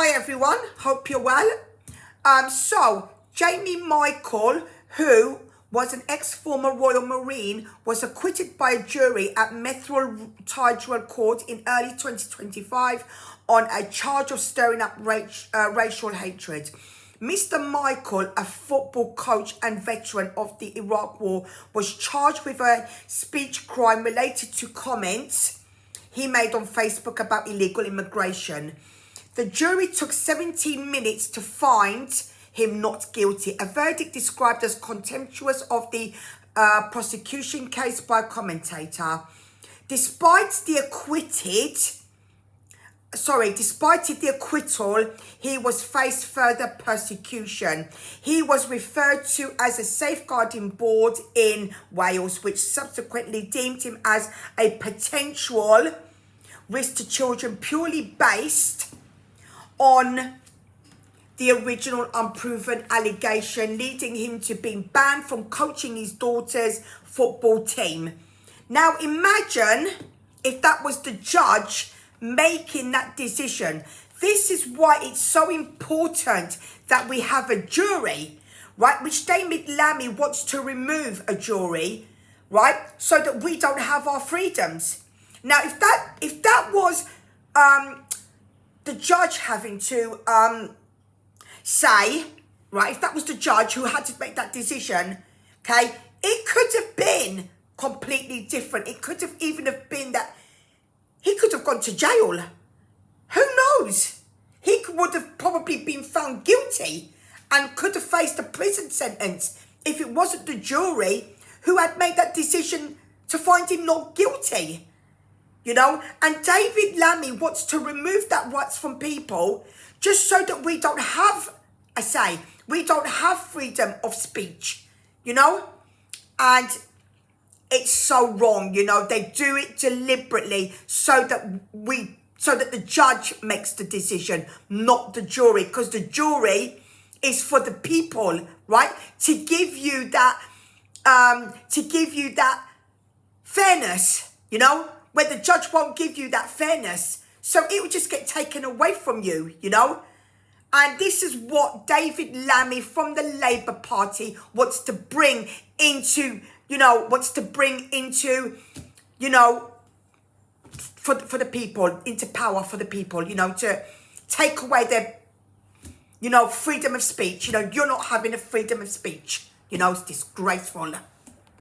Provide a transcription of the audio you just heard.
Hi everyone, hope you're well. So Jamie Michael, who was an ex-former Royal Marine, was acquitted by a jury at Methil Tidewell Court in early 2025 on a charge of stirring up racial hatred. Mr. Michael, a football coach and veteran of the Iraq War, was charged with a speech crime related to comments he made on Facebook about illegal immigration. The jury took 17 minutes to find him not guilty, a verdict described as contemptuous of the prosecution case by a commentator. Despite the acquittal, he was faced further persecution. He was referred to as a safeguarding board in Wales, which subsequently deemed him as a potential risk to children purely based on the original unproven allegation, leading him to being banned from coaching his daughter's football team. Now imagine if that was the judge making that decision. This is why it's so important that we have a jury, right? Which David Lammy wants to remove a jury, right? So that we don't have our freedoms. Now, if that was the judge having to say, right, if that was the judge who had to make that decision, okay, it could have been completely different. It could have even have been that he could have gone to jail. Who knows? He would have probably been found guilty and could have faced a prison sentence if it wasn't the jury who had made that decision to find him not guilty. You know, and David Lammy wants to remove that rights from people just so that we don't have a say. We don't have freedom of speech, you know? And it's so wrong, you know. They do it deliberately so that the judge makes the decision, not the jury, because the jury is for the people, right? To give you that fairness, you know? Where the judge won't give you that fairness. So it will just get taken away from you, you know. And this is what David Lammy from the Labour Party wants to bring into, for the people, into power for the people, you know, to take away their, freedom of speech. You know, you're not having a freedom of speech. You know, it's disgraceful.